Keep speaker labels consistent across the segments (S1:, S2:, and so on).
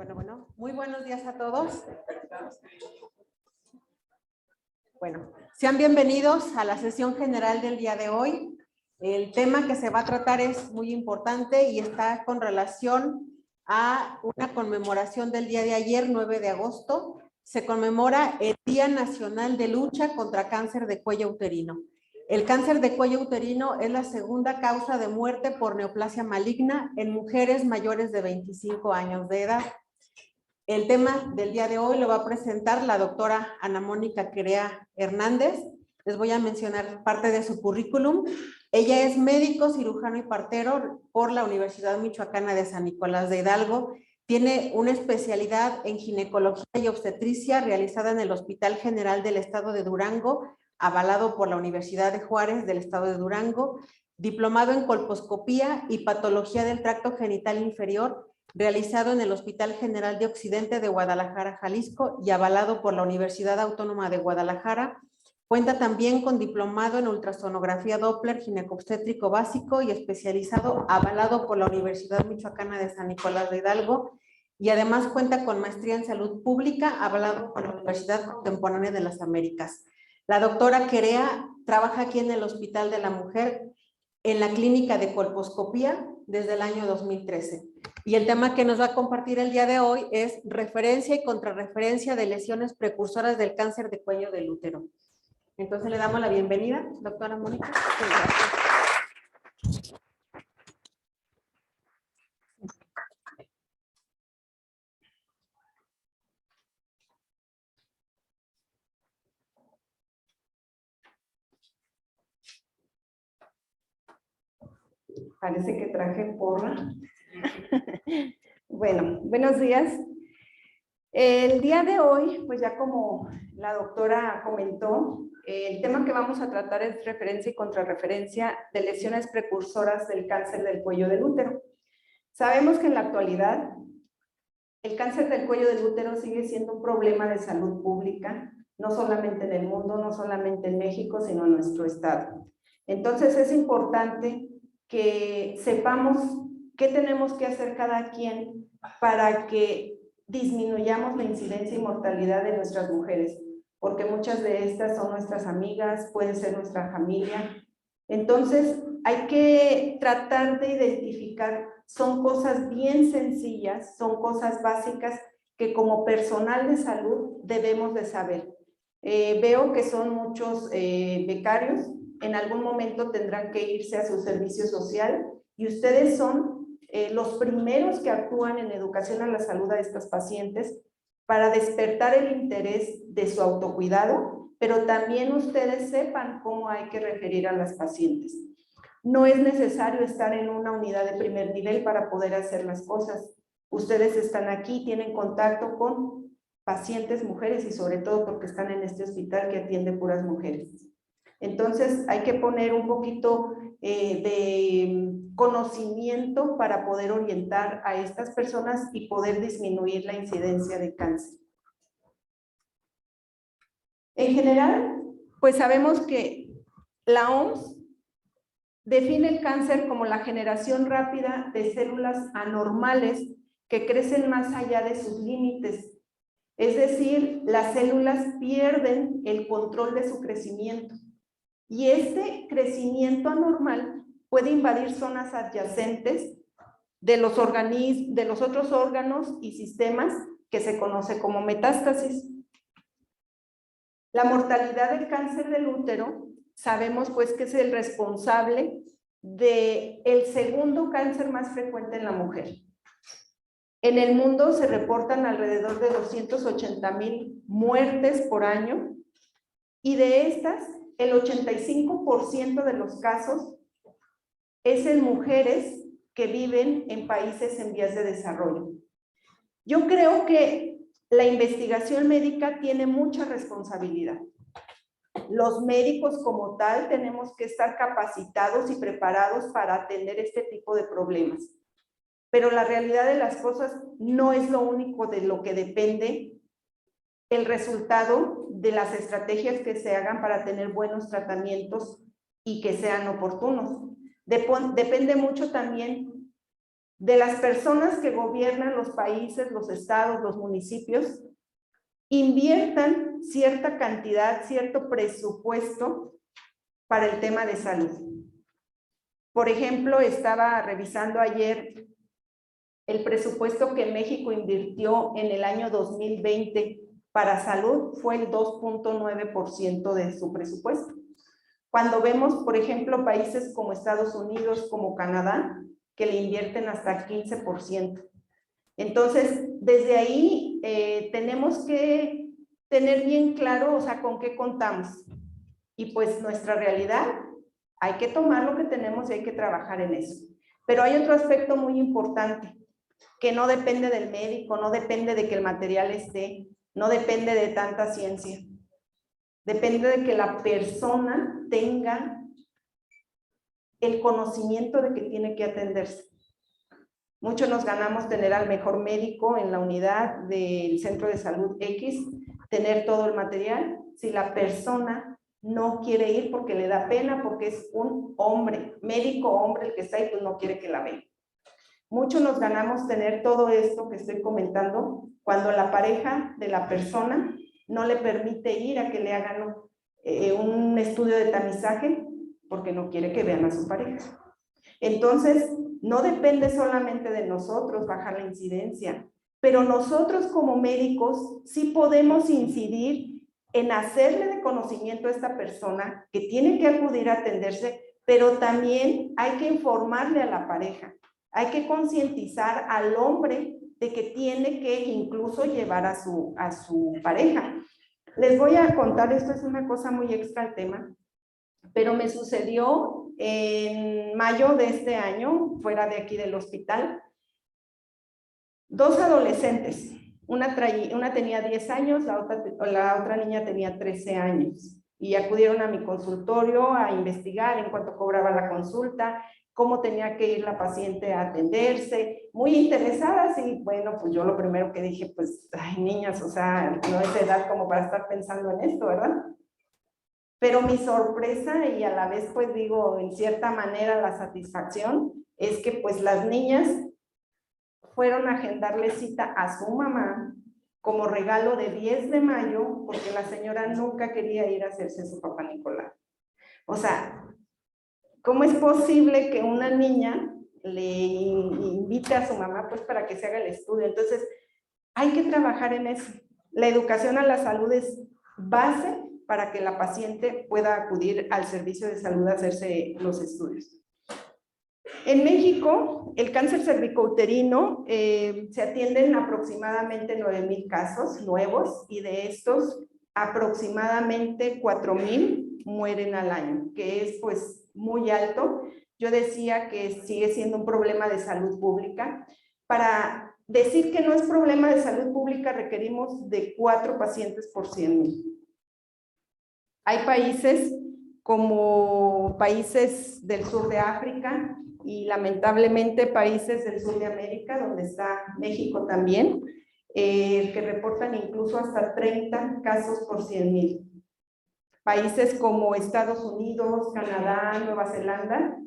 S1: Bueno, muy buenos días a todos. Bueno, sean bienvenidos a la sesión general del día de hoy. El tema que se va a tratar es muy importante y está con relación a una conmemoración del día de ayer, 9 de agosto. Se conmemora el Día Nacional de Lucha contra Cáncer de Cuello Uterino. El cáncer de cuello uterino es la segunda causa de muerte por neoplasia maligna en mujeres mayores de 25 años de edad. El tema del día de hoy lo va a presentar la doctora Ana Mónica Querea Hernández. Les voy a mencionar parte de su currículum. Ella es médico, cirujano y partero por la Universidad Michoacana de San Nicolás de Hidalgo. Tiene una especialidad en ginecología y obstetricia realizada en el Hospital General del Estado de Durango, avalado por la Universidad de Juárez del Estado de Durango, diplomado en colposcopía y patología del tracto genital inferior, realizado en el Hospital General de Occidente de Guadalajara, Jalisco, y avalado por la Universidad Autónoma de Guadalajara. Cuenta también con diplomado en ultrasonografía Doppler ginecobstétrico básico y especializado, avalado por la Universidad Michoacana de San Nicolás de Hidalgo, y además cuenta con maestría en salud pública, avalado por la Universidad Contemporánea de las Américas. La doctora Querea trabaja aquí en el Hospital de la Mujer, en la clínica de colposcopía desde el año 2013. Y el tema que nos va a compartir el día de hoy es referencia y contrarreferencia de lesiones precursoras del cáncer de cuello del útero. Entonces le damos la bienvenida, doctora Mónica.
S2: Parece que traje porra. Bueno, buenos días. El día de hoy, pues ya como la doctora comentó, el tema que vamos a tratar es referencia y contrarreferencia de lesiones precursoras del cáncer del cuello del útero. Sabemos que en la actualidad el cáncer del cuello del útero sigue siendo un problema de salud pública, no solamente en el mundo, no solamente en México, sino en nuestro estado. Entonces es importante que sepamos qué tenemos que hacer cada quien para que disminuyamos la incidencia y mortalidad de nuestras mujeres, porque muchas de estas son nuestras amigas, pueden ser nuestra familia. Entonces hay que tratar de identificar, son cosas bien sencillas, son cosas básicas que como personal de salud debemos de saber. Veo que son muchos becarios, en algún momento tendrán que irse a su servicio social y ustedes son los primeros que actúan en educación a la salud a estas pacientes para despertar el interés de su autocuidado, pero también ustedes sepan cómo hay que referir a las pacientes. No es necesario estar en una unidad de primer nivel para poder hacer las cosas. Ustedes están aquí, tienen contacto con pacientes mujeres y sobre todo porque están en este hospital que atiende puras mujeres. Entonces hay que poner un poquito de conocimiento para poder orientar a estas personas y poder disminuir la incidencia de cáncer. En general, pues sabemos que la OMS define el cáncer como la generación rápida de células anormales que crecen más allá de sus límites. Es decir, las células pierden el control de su crecimiento. Y este crecimiento anormal puede invadir zonas adyacentes de los otros órganos y sistemas que se conoce como metástasis. La mortalidad del cáncer del útero, sabemos pues que es el responsable del segundo cáncer más frecuente en la mujer. En el mundo se reportan alrededor de 280,000 muertes por año y de estas, el 85% de los casos es en mujeres que viven en países en vías de desarrollo. Yo creo que la investigación médica tiene mucha responsabilidad. Los médicos como tal tenemos que estar capacitados y preparados para atender este tipo de problemas. Pero la realidad de las cosas no es lo único de lo que depende el resultado de las estrategias que se hagan para tener buenos tratamientos y que sean oportunos. Depende mucho también de las personas que gobiernan los países, los estados, los municipios, inviertan cierta cantidad, cierto presupuesto para el tema de salud. Por ejemplo, estaba revisando ayer el presupuesto que México invirtió en el año 2020 para salud fue el 2.9% de su presupuesto. Cuando vemos, por ejemplo, países como Estados Unidos, como Canadá, que le invierten hasta 15%. Entonces, desde ahí tenemos que tener bien claro, o sea, con qué contamos. Y pues nuestra realidad, hay que tomar lo que tenemos y hay que trabajar en eso. Pero hay otro aspecto muy importante, que no depende del médico, no depende de que el material esté, no depende de tanta ciencia. Depende de que la persona tenga el conocimiento de que tiene que atenderse. Mucho nos ganamos tener al mejor médico en la unidad del centro de salud X, tener todo el material. Si la persona no quiere ir porque le da pena, porque es un hombre, médico hombre el que está ahí, pues no quiere que la vea. Mucho nos ganamos tener todo esto que estoy comentando cuando la pareja de la persona no le permite ir a que le hagan un estudio de tamizaje porque no quiere que vean a su pareja. Entonces, no depende solamente de nosotros bajar la incidencia, pero nosotros como médicos sí podemos incidir en hacerle de conocimiento a esta persona que tiene que acudir a atenderse, pero también hay que informarle a la pareja, hay que concientizar al hombre de que tiene que incluso llevar a su pareja. Les voy a contar, esto es una cosa muy extra al tema, pero me sucedió en mayo de este año, fuera de aquí del hospital, dos adolescentes. Una tenía 10 años, la otra niña tenía 13 años. Y acudieron a mi consultorio a investigar en cuánto cobraba la consulta, cómo tenía que ir la paciente a atenderse, muy interesadas. Y bueno, pues yo lo primero que dije, pues, ay, niñas, o sea, no es edad como para estar pensando en esto, ¿verdad? Pero mi sorpresa y a la vez, pues digo, en cierta manera la satisfacción, es que pues las niñas fueron a agendarle cita a su mamá como regalo de 10 de mayo, porque la señora nunca quería ir a hacerse su papá Nicolás. O sea, ¿cómo es posible que una niña le invite a su mamá pues para que se haga el estudio? Entonces, hay que trabajar en eso. La educación a la salud es base para que la paciente pueda acudir al servicio de salud a hacerse los estudios. En México, el cáncer cervicouterino se atienden aproximadamente 9,000 casos nuevos y de estos aproximadamente 4,000 mueren al año, que es pues muy alto. Yo decía que sigue siendo un problema de salud pública. Para decir que no es problema de salud pública requerimos de 4 pacientes por 100,000. Hay países como países del sur de África y lamentablemente países del sur de América, donde está México también, que reportan incluso hasta 30 casos por 100,000. Países como Estados Unidos, Canadá, Nueva Zelanda,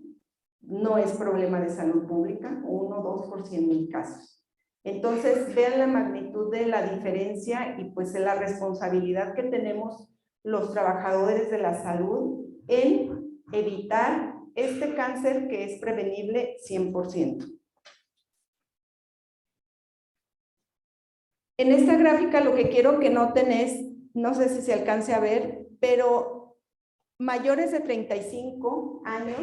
S2: no es problema de salud pública, 1 o 2 por 100,000 casos. Entonces, vean la magnitud de la diferencia y pues de la responsabilidad que tenemos los trabajadores de la salud en evitar este cáncer que es prevenible 100%. En esta gráfica lo que quiero que noten es, no sé si se alcance a ver, pero mayores de 35 años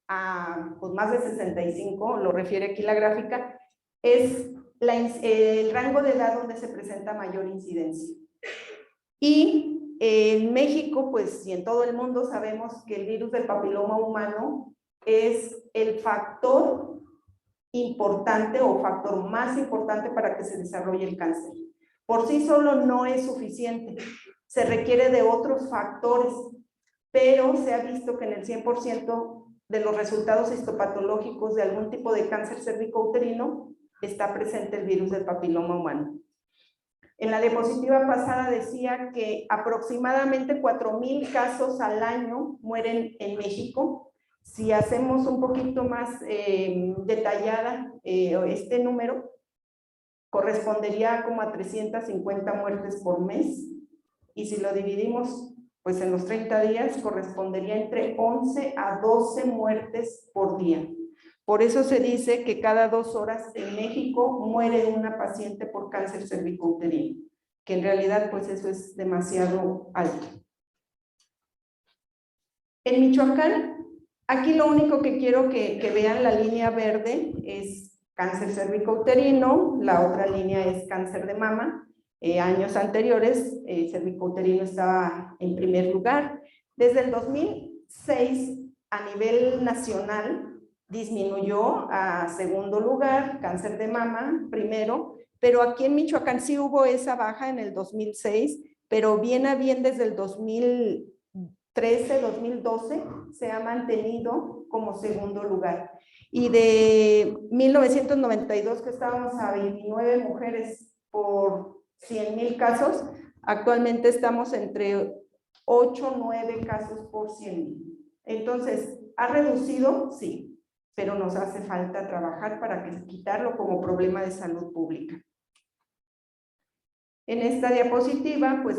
S2: a pues más de 65, lo refiere aquí la gráfica, es el rango de edad donde se presenta mayor incidencia. Y en México, pues, y en todo el mundo sabemos que el virus del papiloma humano es el factor importante o factor más importante para que se desarrolle el cáncer. Por sí solo no es suficiente, se requiere de otros factores, pero se ha visto que en el 100% de los resultados histopatológicos de algún tipo de cáncer cervicouterino está presente el virus del papiloma humano. En la diapositiva pasada decía que aproximadamente 4,000 casos al año mueren en México. Si hacemos un poquito más detallada este número, correspondería como a 350 muertes por mes, y si lo dividimos pues en los 30 días, correspondería entre 11 a 12 muertes por día. Por eso se dice que cada 2 horas en México muere una paciente por cáncer cervicouterino, que en realidad pues eso es demasiado alto. En Michoacán, aquí lo único que quiero que vean, la línea verde es cáncer cervicouterino, la otra línea es cáncer de mama. Años anteriores, cervicouterino estaba en primer lugar. Desde el 2006, a nivel nacional, disminuyó a segundo lugar, cáncer de mama primero, pero aquí en Michoacán sí hubo esa baja en el 2006, pero bien a bien desde el 2013, 2012 se ha mantenido como segundo lugar. Y de 1992, que estábamos a 29 mujeres por 100,000 casos, actualmente estamos entre 8 o 9 casos por 100,000. Entonces, ¿ha reducido? Sí, pero nos hace falta trabajar para quitarlo como problema de salud pública. En esta diapositiva, pues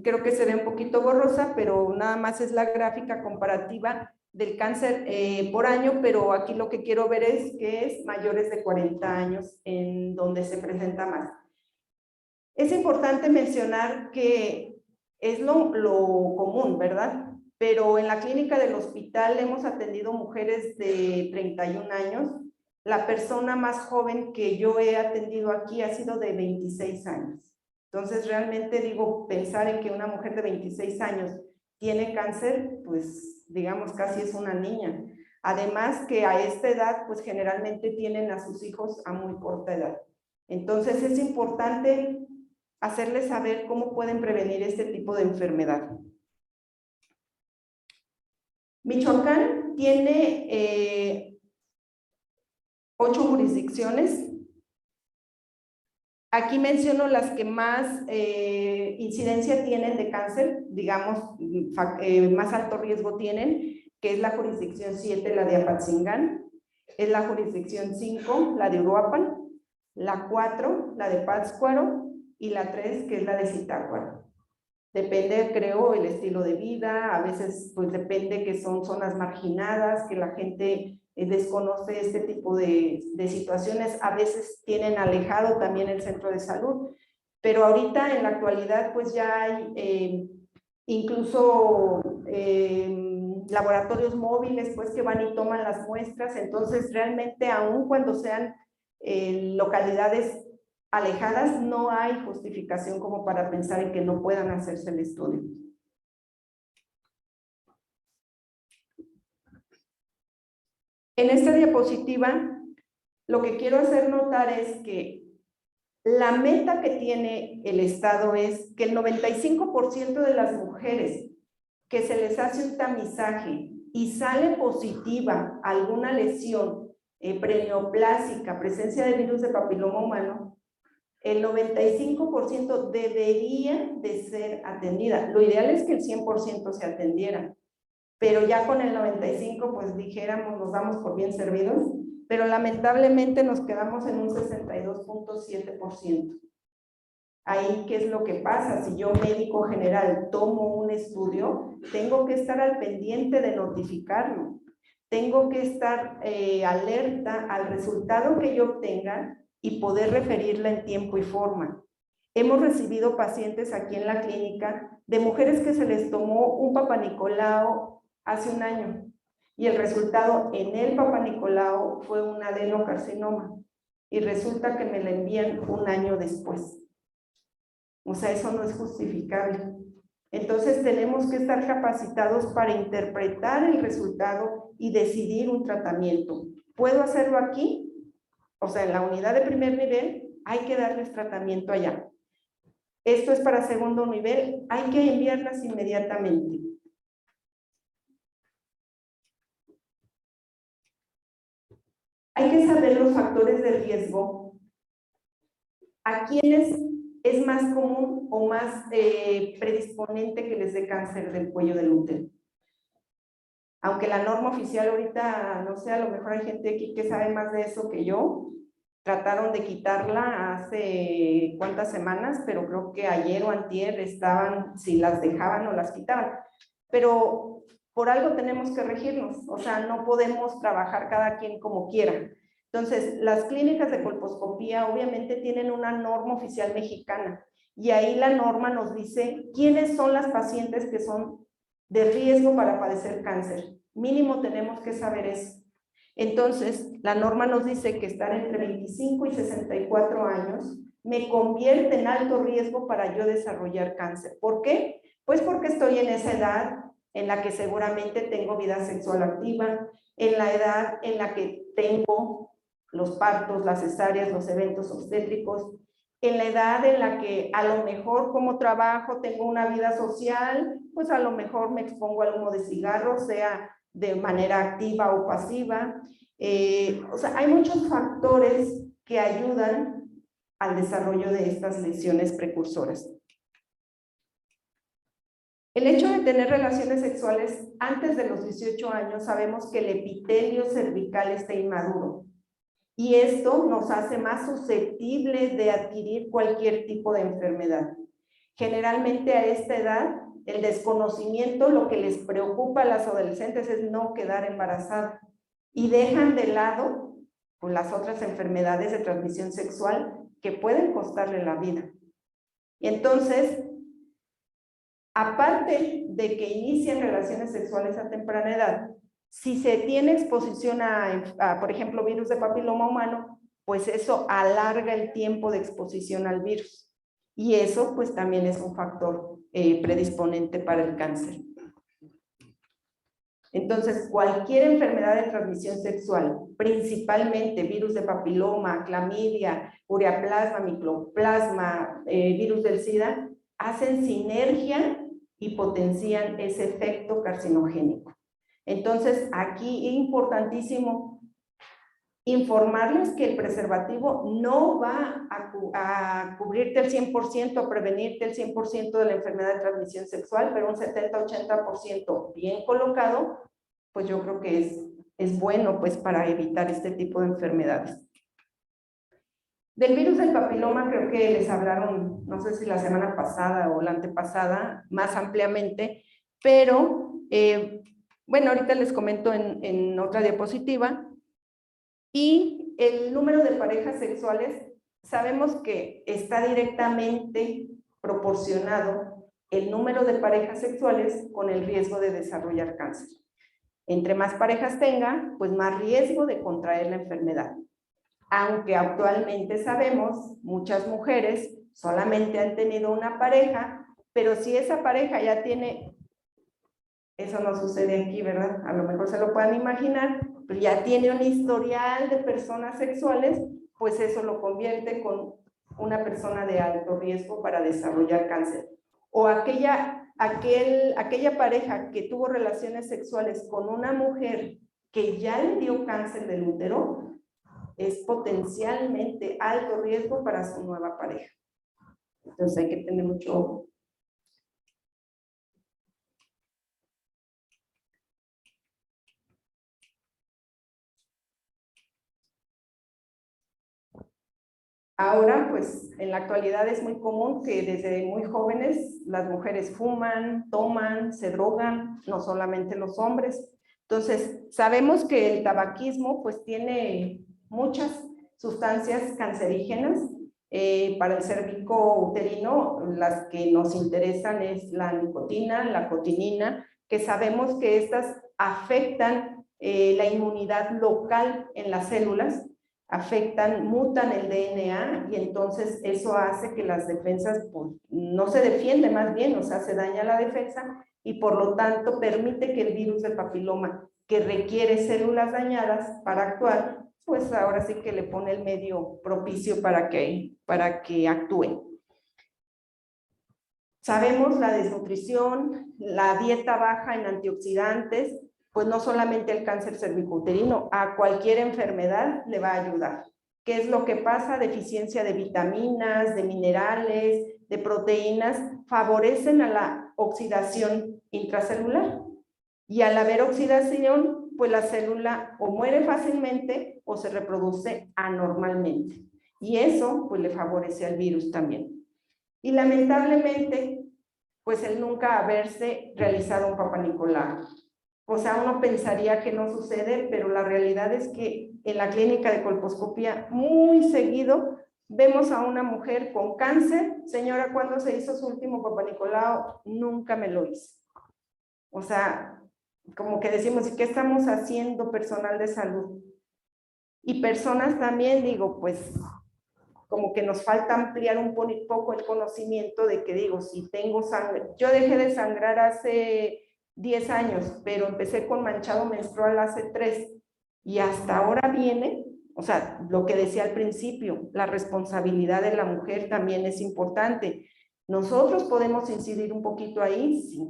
S2: creo que se ve un poquito borrosa, pero nada más es la gráfica comparativa del cáncer por año, pero aquí lo que quiero ver es que es mayores de 40 años en donde se presenta más. Es importante mencionar que es lo común, ¿verdad? Pero en la clínica del hospital hemos atendido mujeres de 31 años. La persona más joven que yo he atendido aquí ha sido de 26 años. Entonces, realmente digo, pensar en que una mujer de 26 años tiene cáncer, pues digamos casi es una niña. Además que a esta edad, pues generalmente tienen a sus hijos a muy corta edad. Entonces es importante hacerles saber cómo pueden prevenir este tipo de enfermedad. Michoacán tiene 8 jurisdicciones. Aquí menciono las que más incidencia tienen de cáncer, digamos, más alto riesgo tienen, que es la jurisdicción 7, la de Apatzingán, es la jurisdicción 5, la de Uruapan, la 4, la de Pátzcuaro, y la 3, que es la de Zitácuaro. Depende, creo, el estilo de vida, a veces pues depende que son zonas marginadas, que la gente desconoce este tipo de situaciones, a veces tienen alejado también el centro de salud, pero ahorita en la actualidad pues ya hay incluso laboratorios móviles pues que van y toman las muestras, entonces realmente aun cuando sean localidades alejadas, no hay justificación como para pensar en que no puedan hacerse el estudio. En esta diapositiva, lo que quiero hacer notar es que la meta que tiene el Estado es que el 95% de las mujeres que se les hace un tamizaje y sale positiva alguna lesión preneoplásica, presencia de virus de papiloma humano, el 95% debería de ser atendida. Lo ideal es que el 100% se atendiera, pero ya con el 95% pues dijéramos, nos damos por bien servidos, pero lamentablemente nos quedamos en un 62.7%. Ahí, ¿qué es lo que pasa? Si yo, médico general, tomo un estudio, tengo que estar al pendiente de notificarlo. Tengo que estar alerta al resultado que yo obtenga y poder referirla en tiempo y forma. Hemos recibido pacientes aquí en la clínica de mujeres que se les tomó un Papanicolau hace un año y el resultado en el Papanicolau fue un adenocarcinoma y resulta que me la envían un año después. O sea, eso no es justificable. Entonces tenemos que estar capacitados para interpretar el resultado y decidir un tratamiento. ¿Puedo hacerlo aquí? O sea, en la unidad de primer nivel hay que darles tratamiento allá. Esto es para segundo nivel, hay que enviarlas inmediatamente. Hay que saber los factores de riesgo. ¿A quiénes es más común o más predisponente que les dé cáncer del cuello del útero? aunque la norma oficial ahorita, no sé, a lo mejor hay gente aquí que sabe más de eso que yo, trataron de quitarla hace cuántas semanas, pero creo que ayer o antier estaban, si las dejaban o las quitaban. Pero por algo tenemos que regirnos, o sea, no podemos trabajar cada quien como quiera. Entonces, las clínicas de colposcopía obviamente tienen una norma oficial mexicana y ahí la norma nos dice quiénes son las pacientes que son de riesgo para padecer cáncer. Mínimo tenemos que saber eso. Entonces, la norma nos dice que estar entre 25 y 64 años me convierte en alto riesgo para yo desarrollar cáncer. ¿Por qué? Pues porque estoy en esa edad en la que seguramente tengo vida sexual activa, en la edad en la que tengo los partos, las cesáreas, los eventos obstétricos, en la edad en la que a lo mejor como trabajo tengo una vida social, pues a lo mejor me expongo al humo de cigarro, sea de manera activa o pasiva. O sea, hay muchos factores que ayudan al desarrollo de estas lesiones precursoras. El hecho de tener relaciones sexuales antes de los 18 años, sabemos que el epitelio cervical está inmaduro y esto nos hace más susceptibles de adquirir cualquier tipo de enfermedad. Generalmente a esta edad, el desconocimiento, lo que les preocupa a las adolescentes es no quedar embarazadas y dejan de lado pues, las otras enfermedades de transmisión sexual que pueden costarle la vida. Y entonces, aparte de que inician relaciones sexuales a temprana edad, si se tiene exposición a, por ejemplo, virus de papiloma humano, pues eso alarga el tiempo de exposición al virus. Y eso pues también es un factor predisponente para el cáncer. Entonces, cualquier enfermedad de transmisión sexual, principalmente virus de papiloma, clamidia, ureaplasma, micoplasma, virus del SIDA, hacen sinergia y potencian ese efecto carcinogénico. Entonces, aquí es importantísimo informarles que el preservativo no va a cubrirte el 100%, a prevenirte el 100% de la enfermedad de transmisión sexual, pero un 70-80% bien colocado, pues yo creo que es bueno pues para evitar este tipo de enfermedades. Del virus del papiloma creo que les hablaron, no sé si la semana pasada o la antepasada, más ampliamente, pero bueno, ahorita les comento en otra diapositiva. Y el número de parejas sexuales, sabemos que está directamente proporcionado el número de parejas sexuales con el riesgo de desarrollar cáncer. Entre más parejas tenga, pues más riesgo de contraer la enfermedad. Aunque actualmente sabemos, muchas mujeres solamente han tenido una pareja, pero si esa pareja ya tiene, eso no sucede aquí, ¿verdad? A lo mejor se lo puedan imaginar, pero ya tiene un historial de personas sexuales, pues eso lo convierte con una persona de alto riesgo para desarrollar cáncer. O aquella pareja que tuvo relaciones sexuales con una mujer que ya le dio cáncer del útero, es potencialmente alto riesgo para su nueva pareja. Entonces hay que tener mucho ojo. Ahora, pues, en la actualidad es muy común que desde muy jóvenes las mujeres fuman, toman, se drogan, no solamente los hombres. Entonces, sabemos que el tabaquismo, pues, tiene muchas sustancias cancerígenas. Para el cérvico uterino, las que nos interesan es la nicotina, la cotinina, que sabemos que estas afectan la inmunidad local en las células, afectan, mutan el DNA y entonces eso hace que las defensas pues, no se defiende más bien, o sea, se daña la defensa y por lo tanto permite que el virus del papiloma, que requiere células dañadas para actuar, pues ahora sí que le pone el medio propicio para que actúe. Sabemos la desnutrición, la dieta baja en antioxidantes, pues no solamente el cáncer cervicouterino, a cualquier enfermedad le va a ayudar. ¿Qué es lo que pasa? Deficiencia de vitaminas, de minerales, de proteínas, favorecen a la oxidación intracelular. Y al haber oxidación, pues la célula o muere fácilmente o se reproduce anormalmente. Y eso pues le favorece al virus también. Y lamentablemente, pues el nunca haberse realizado un Papá Nicolau. O sea, uno pensaría que no sucede, pero la realidad es que en la clínica de colposcopía muy seguido vemos a una mujer con cáncer. Señora, ¿cuándo se hizo su último Papá Nicolau? Nunca me lo hice. O sea, como que decimos, ¿y qué estamos haciendo personal de salud? Y personas también, digo, pues como que nos falta ampliar un poco el conocimiento de que digo, si tengo sangre, yo dejé de sangrar hace 10 años, pero empecé con manchado menstrual hace 3 y hasta ahora viene, o sea, lo que decía al principio, la responsabilidad de la mujer también es importante. Nosotros podemos incidir un poquito ahí, sí,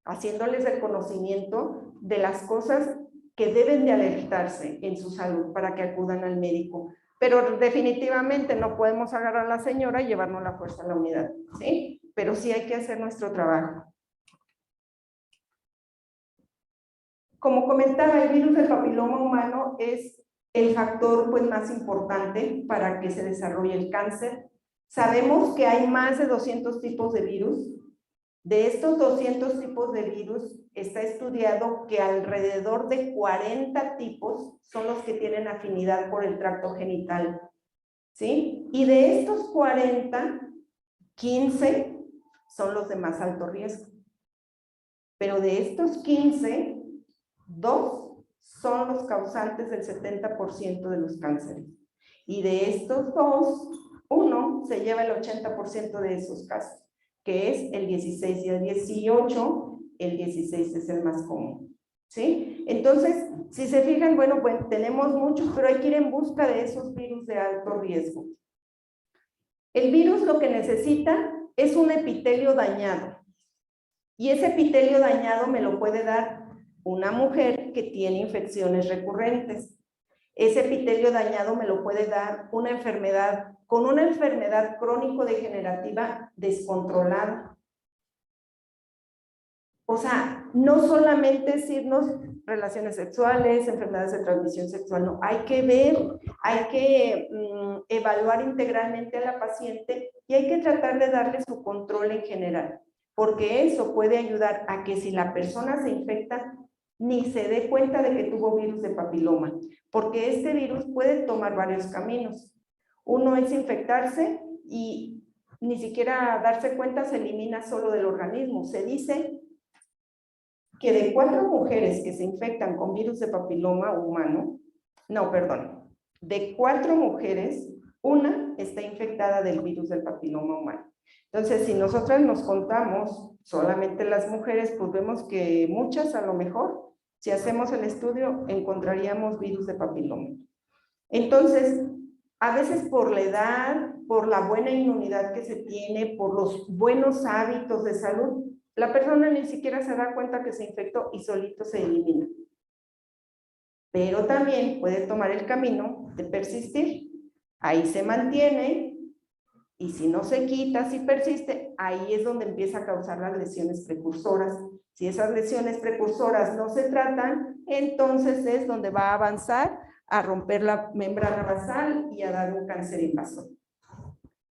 S2: haciéndoles el conocimiento de las cosas que deben de alertarse en su salud para que acudan al médico. Pero definitivamente no podemos agarrar a la señora y llevarnos la fuerza a la unidad, ¿sí? Pero sí hay que hacer nuestro trabajo. Como comentaba, el virus del papiloma humano es el factor pues, más importante para que se desarrolle el cáncer. Sabemos que hay más de 200 tipos de virus. De estos 200 tipos de virus, está estudiado que alrededor de 40 tipos son los que tienen afinidad por el tracto genital, ¿sí? Y de estos 40, 15 son los de más alto riesgo. Pero de estos 15, 2 son los causantes del 70% de los cánceres. Y de estos 2, 1 se lleva el 80% de esos casos, que es el 16 y el 18, el 16 es el más común, ¿sí? Entonces, si se fijan, bueno, pues tenemos muchos, pero hay que ir en busca de esos virus de alto riesgo. El virus lo que necesita es un epitelio dañado, y ese epitelio dañado me lo puede dar una mujer que tiene infecciones recurrentes. Ese epitelio dañado me lo puede dar una enfermedad, con una enfermedad crónico-degenerativa descontrolada. O sea, no solamente decirnos relaciones sexuales, enfermedades de transmisión sexual, no, hay que ver, hay que evaluar integralmente a la paciente y hay que tratar de darle su control en general, porque eso puede ayudar a que si la persona se infecta, ni se dé cuenta de que tuvo virus de papiloma, porque este virus puede tomar varios caminos. Uno es infectarse y ni siquiera darse cuenta, se elimina solo del organismo. Se dice que de 4 mujeres que se infectan con virus de papiloma humano, no, perdón, de 4 mujeres, 1 está infectada del virus del papiloma humano. Entonces, si nosotras nos contamos solamente las mujeres, pues vemos que muchas a lo mejor, si hacemos el estudio, encontraríamos virus de papiloma. Entonces, a veces por la edad, por la buena inmunidad que se tiene, por los buenos hábitos de salud, la persona ni siquiera se da cuenta que se infectó y solito se elimina. Pero también puede tomar el camino de persistir. Ahí se mantiene y si no se quita, si persiste, ahí es donde empieza a causar las lesiones precursoras. Si esas lesiones precursoras no se tratan, entonces es donde va a avanzar a romper la membrana basal y a dar un cáncer invasor.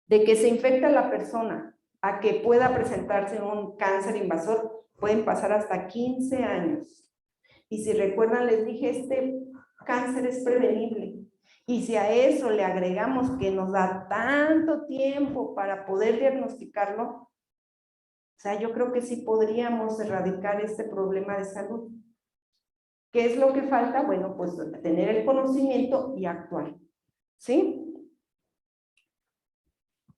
S2: De que se infecta la persona a que pueda presentarse un cáncer invasor, pueden pasar hasta 15 años. Y si recuerdan, les dije, este cáncer es prevenible. Y si a eso le agregamos que nos da tanto tiempo para poder diagnosticarlo, o sea, yo creo que sí podríamos erradicar este problema de salud. ¿Qué es lo que falta? Bueno, pues tener el conocimiento y actuar, ¿sí?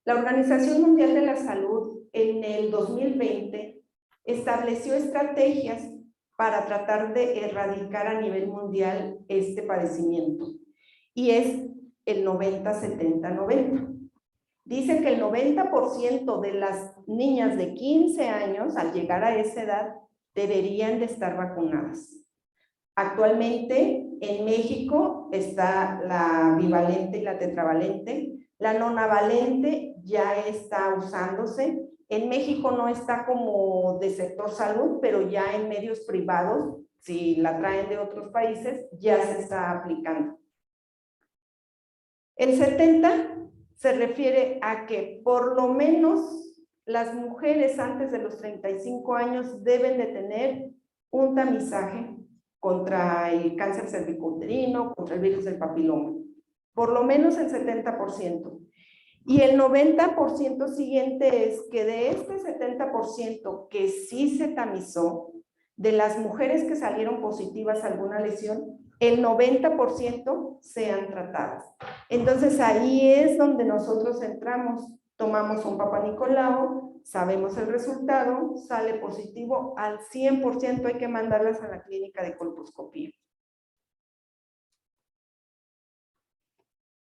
S2: La Organización Mundial de la Salud en el 2020 estableció estrategias para tratar de erradicar a nivel mundial este padecimiento. Y es el 90-70-90. Dice que el 90% de las niñas de 15 años, al llegar a esa edad, deberían de estar vacunadas. Actualmente en México está la bivalente y la tetravalente. La nonavalente ya está usándose En México no está como de sector salud, pero ya en medios privados, si la traen de otros países, ya se está aplicando. El 70 se refiere a que por lo menos las mujeres antes de los 35 años deben de tener un tamizaje contra el cáncer cervicouterino, contra el virus del papiloma. Por lo menos el 70%. Y el 90% siguiente es que de este 70% que sí se tamizó, de las mujeres que salieron positivas a alguna lesión, el 90% sean tratadas. Entonces ahí es donde nosotros entramos, tomamos un Papá Nicolau, sabemos el resultado, sale positivo, al 100% hay que mandarlas a la clínica de colposcopía.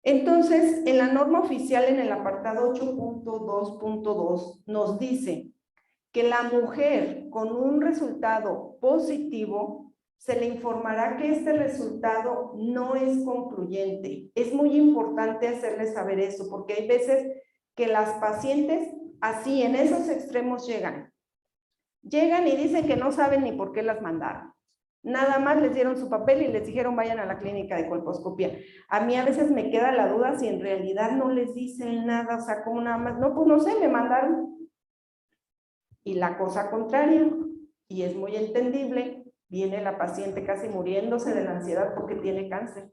S2: Entonces, en la norma oficial, en el apartado 8.2.2, nos dice que la mujer con un resultado positivo se le informará que este resultado no es concluyente. Es muy importante hacerle saber eso, porque hay veces que las pacientes así en esos extremos llegan y dicen que no saben ni por qué las mandaron. Nada más les dieron su papel y les dijeron vayan a la clínica de colposcopía. A mí a veces me queda la duda si en realidad no les dicen nada, o sea, como nada más, no, pues no sé, me mandaron. Y la cosa contraria, y es muy entendible, viene la paciente casi muriéndose de la ansiedad porque tiene cáncer.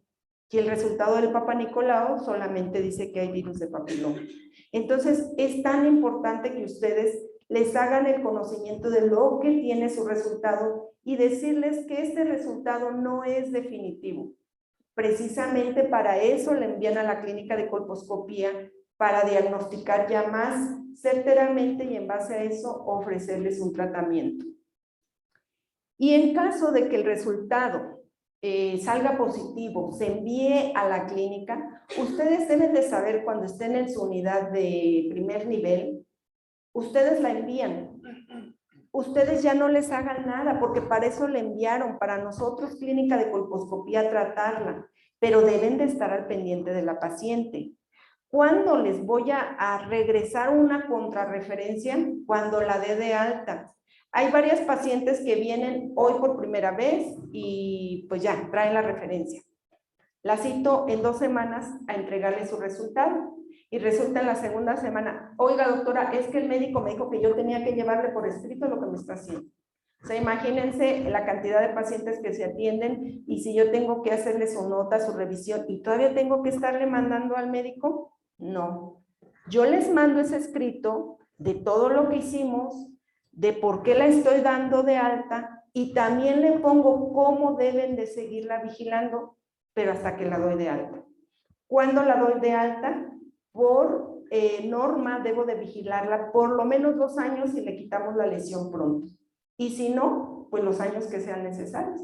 S2: Y el resultado del Papá Nicolau solamente dice que hay virus de papiloma. Entonces, es tan importante que ustedes les hagan el conocimiento de lo que tiene su resultado y decirles que este resultado no es definitivo. Precisamente para eso le envían a la clínica de colposcopía, para diagnosticar ya más certeramente y en base a eso ofrecerles un tratamiento. Y en caso de que el resultado salga positivo, se envíe a la clínica, ustedes deben de saber cuando estén en su unidad de primer nivel, ustedes la envían. Ustedes ya no les hagan nada, porque para eso le enviaron, para nosotros clínica de colposcopía tratarla, pero deben de estar al pendiente de la paciente. ¿Cuándo les voy a regresar una contrarreferencia? Cuando la dé de alta. Hay varias pacientes que vienen hoy por primera vez y pues ya, traen la referencia. La cito en 2 semanas a entregarle su resultado. Y resulta en la segunda semana, oiga doctora, es que el médico me dijo que yo tenía que llevarle por escrito lo que me está haciendo. O sea, imagínense la cantidad de pacientes que se atienden y si yo tengo que hacerle su nota, su revisión y todavía tengo que estarle mandando al médico, no. Yo les mando ese escrito de todo lo que hicimos, de por qué la estoy dando de alta y también le pongo cómo deben de seguirla vigilando, pero hasta que la doy de alta. ¿Cuándo la doy de alta? Por norma debo de vigilarla por lo menos 2 años y le quitamos la lesión pronto. Y si no, pues los años que sean necesarios.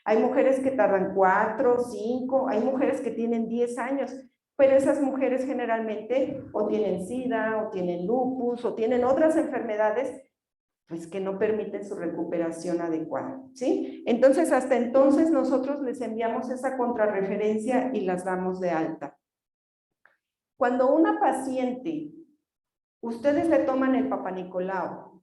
S2: Hay mujeres que tardan 4, 5, hay mujeres que tienen 10 años, pero esas mujeres generalmente o tienen SIDA, o tienen lupus, o tienen otras enfermedades pues que no permiten su recuperación adecuada, ¿sí? Entonces, hasta entonces nosotros les enviamos esa contrarreferencia y las damos de alta. Cuando una paciente, ustedes le toman el Papá Nicolau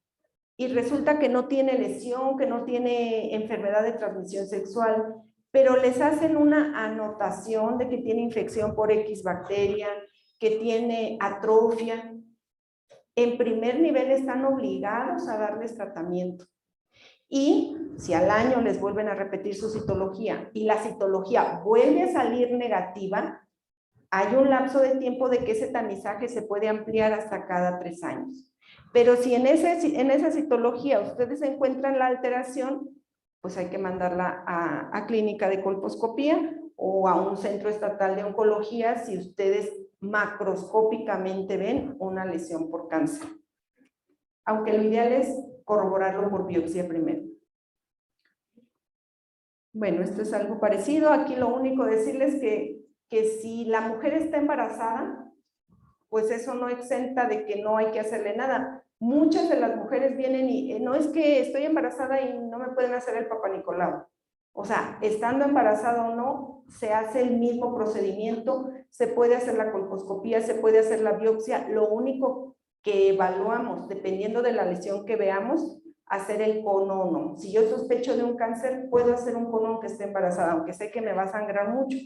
S2: y resulta que no tiene lesión, que no tiene enfermedad de transmisión sexual, pero les hacen una anotación de que tiene infección por X bacteria, que tiene atrofia, en primer nivel están obligados a darles tratamiento. Y si al año les vuelven a repetir su citología y la citología vuelve a salir negativa, hay un lapso de tiempo de que ese tamizaje se puede ampliar hasta cada 3 años. Pero si en esa citología ustedes encuentran la alteración, pues hay que mandarla a clínica de colposcopía o a un centro estatal de oncología si ustedes macroscópicamente ven una lesión por cáncer. Aunque lo ideal es corroborarlo por biopsia primero. Bueno, esto es algo parecido. Aquí lo único decirles que si la mujer está embarazada, pues eso no exenta de que no hay que hacerle nada. Muchas de las mujeres vienen y no es que estoy embarazada y no me pueden hacer el Papá Nicolau. O sea, estando embarazada o no, se hace el mismo procedimiento, se puede hacer la colposcopía, se puede hacer la biopsia. Lo único que evaluamos, dependiendo de la lesión que veamos, hacer el cono o no. Si yo sospecho de un cáncer, puedo hacer un cono aunque esté embarazada, aunque sé que me va a sangrar mucho.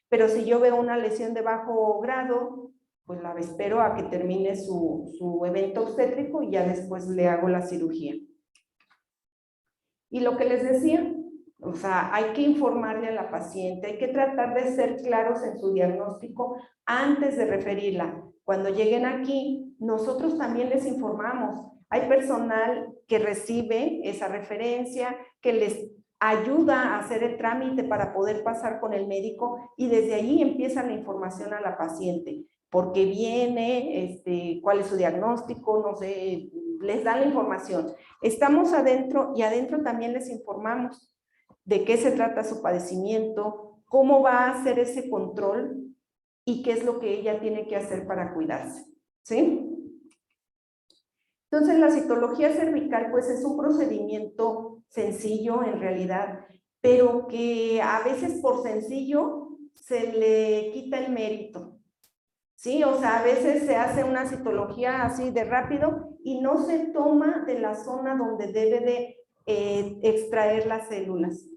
S2: Pero si yo veo una lesión de bajo grado, pues la espero a que termine su evento obstétrico y ya después le hago la cirugía. Y lo que les decía, o sea, hay que informarle a la paciente, hay que tratar de ser claros en su diagnóstico antes de referirla. Cuando lleguen aquí, nosotros también les informamos. Hay personal que recibe esa referencia, que les ayuda a hacer el trámite para poder pasar con el médico y desde ahí empieza la información a la paciente. ¿Por qué viene? ¿Cuál es su diagnóstico? No sé, les dan la información. Estamos adentro y adentro también les informamos de qué se trata su padecimiento, cómo va a hacer ese control y qué es lo que ella tiene que hacer para cuidarse, ¿sí? Entonces, la citología cervical, pues es un procedimiento sencillo en realidad, pero que a veces por sencillo se le quita el mérito, ¿sí? O sea, a veces se hace una citología así de rápido y no se toma de la zona donde debe de extraer las células.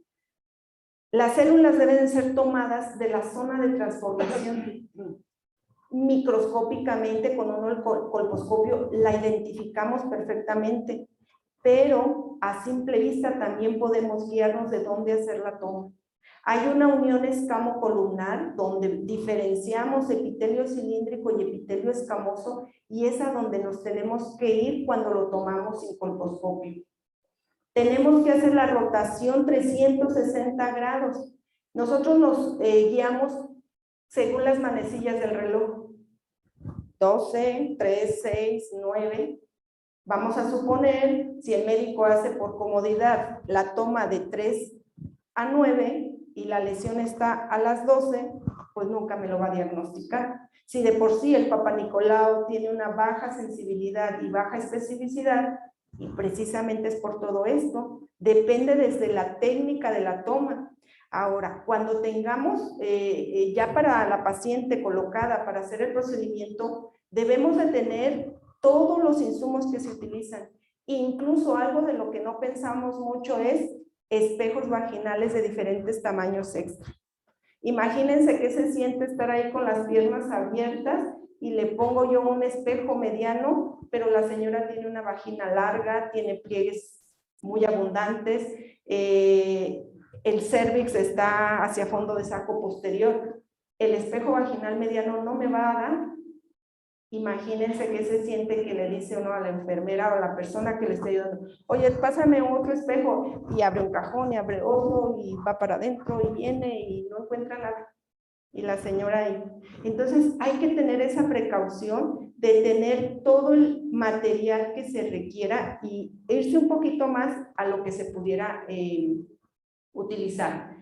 S2: Las células deben ser tomadas de la zona de transformación. Microscópicamente, con un colposcopio, la identificamos perfectamente, pero a simple vista también podemos guiarnos de dónde hacer la toma. Hay una unión escamo-columnar donde diferenciamos epitelio cilíndrico y epitelio escamoso y es a donde nos tenemos que ir cuando lo tomamos sin colposcopio. Tenemos que hacer la rotación 360 grados. Nosotros nos guiamos según las manecillas del reloj. 12, 3, 6, 9. Vamos a suponer, si el médico hace por comodidad la toma de 3 a 9 y la lesión está a las 12, pues nunca me lo va a diagnosticar. Si de por sí el Papa Nicolau tiene una baja sensibilidad y baja especificidad, y precisamente es por todo esto, depende desde la técnica de la toma. Ahora, cuando tengamos ya para la paciente colocada para hacer el procedimiento, debemos de tener todos los insumos que se utilizan. Incluso algo de lo que no pensamos mucho es espejos vaginales de diferentes tamaños extra. Imagínense qué se siente estar ahí con las piernas abiertas y le pongo yo un espejo mediano, pero la señora tiene una vagina larga, tiene pliegues muy abundantes, el cérvix está hacia fondo de saco posterior. El espejo vaginal mediano no me va a dar. Imagínense qué se siente que le dice uno a la enfermera o a la persona que le está ayudando, oye, pásame otro espejo, y abre un cajón y abre otro y va para adentro y viene y no encuentra nada. Y la señora ahí. Entonces hay que tener esa precaución de tener todo el material que se requiera y irse un poquito más a lo que se pudiera utilizar.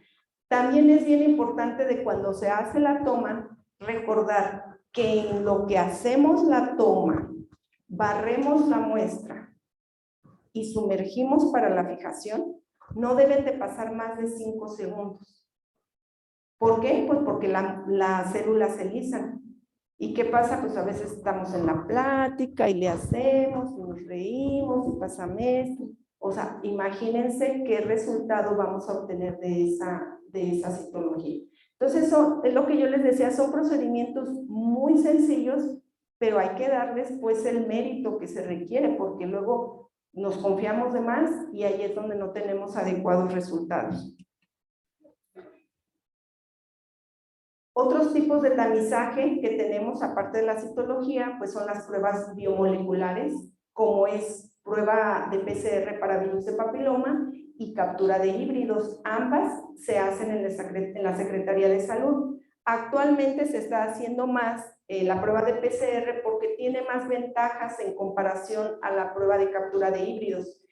S2: También es bien importante de cuando se hace la toma, recordar que en lo que hacemos la toma, barremos la muestra y sumergimos para la fijación, no deben de pasar más de 5 segundos. ¿Por qué? Pues porque las células se lisan. ¿Y qué pasa? Pues a veces estamos en la plática y le hacemos, y nos reímos, y pasa esto. O sea, imagínense qué resultado vamos a obtener de esa citología. Entonces, eso es lo que yo les decía, son procedimientos muy sencillos, pero hay que darles pues el mérito que se requiere, porque luego nos confiamos de más y ahí es donde no tenemos adecuados resultados. Otros tipos de tamizaje que tenemos, aparte de la citología, pues son las pruebas biomoleculares, como es prueba de PCR para virus de papiloma y captura de híbridos. Ambas se hacen en la Secretaría de Salud. Actualmente se está haciendo más la prueba de PCR porque tiene más ventajas en comparación a la prueba de captura de híbridos.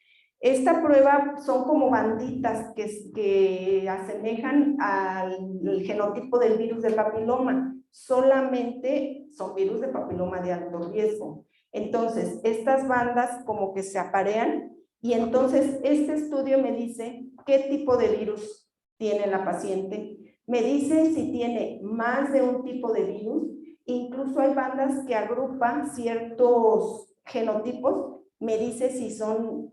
S2: Esta prueba son como banditas que asemejan al genotipo del virus de papiloma. Solamente son virus de papiloma de alto riesgo. Entonces, estas bandas como que se aparean y entonces este estudio me dice qué tipo de virus tiene la paciente. Me dice si tiene más de un tipo de virus. Incluso hay bandas que agrupan ciertos genotipos, me dice si son,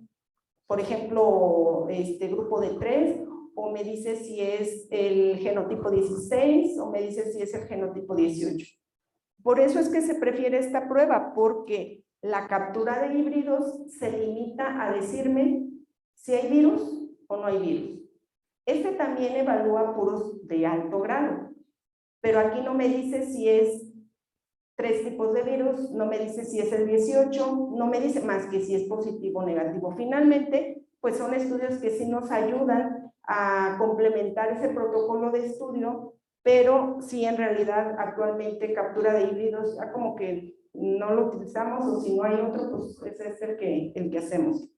S2: por ejemplo, grupo de 3, o me dice si es el genotipo 16, o me dice si es el genotipo 18. Por eso es que se prefiere esta prueba, porque la captura de híbridos se limita a decirme si hay virus o no hay virus. Este también evalúa puros de alto grado, pero aquí no me dice si es 3 tipos de virus, no me dice si es el 18, no me dice más que si es positivo o negativo. Finalmente, pues son estudios que sí nos ayudan a complementar ese protocolo de estudio, pero sí en realidad actualmente captura de híbridos ya como que no lo utilizamos, o si no hay otro, pues ese es el que hacemos.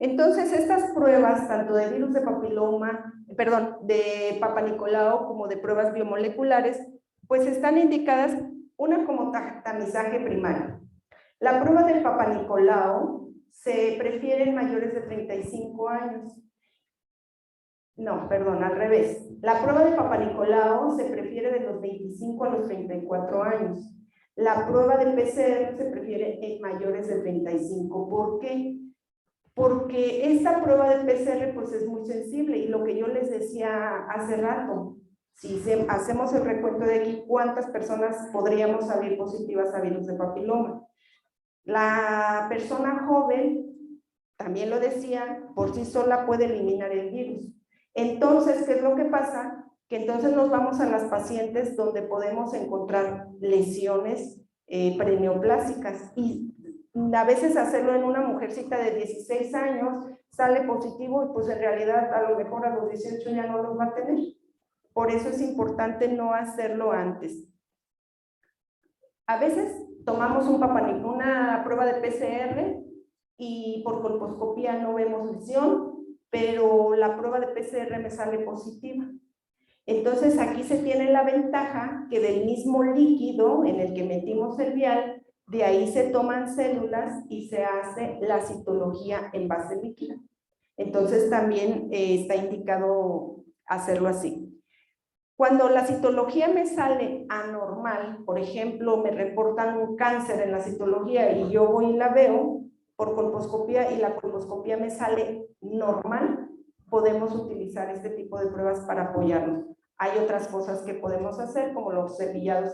S2: Entonces, estas pruebas, tanto de virus de papiloma, de Papa Nicolau, como de pruebas biomoleculares, pues están indicadas, una como tamizaje primario. La prueba del Papa Nicolau se prefiere en mayores de 35 años. No, perdón, al revés. La prueba de Papa Nicolau se prefiere de los 25 a los 34 años. La prueba de PCR se prefiere en mayores de 35. ¿Por qué? Porque esta prueba de PCR pues es muy sensible, y lo que yo les decía hace rato, si hacemos el recuento de aquí, ¿cuántas personas podríamos salir positivas a virus de papiloma? La persona joven, también lo decía, por sí sola puede eliminar el virus. Entonces, ¿qué es lo que pasa? Que entonces nos vamos a las pacientes donde podemos encontrar lesiones preneoplásicas, y a veces hacerlo en una mujercita de 16 años sale positivo, y pues en realidad a lo mejor a los 18 ya no los va a tener. Por eso es importante no hacerlo antes. A veces tomamos una prueba de PCR y por colposcopía no vemos lesión, pero la prueba de PCR me sale positiva. Entonces aquí se tiene la ventaja que del mismo líquido en el que metimos el vial, de ahí se toman células y se hace la citología en base líquida. Entonces también está indicado hacerlo así. Cuando la citología me sale anormal, por ejemplo, me reportan un cáncer en la citología y yo voy y la veo por colposcopía y la colposcopía me sale normal, podemos utilizar este tipo de pruebas para apoyarnos. Hay otras cosas que podemos hacer, como los cepillados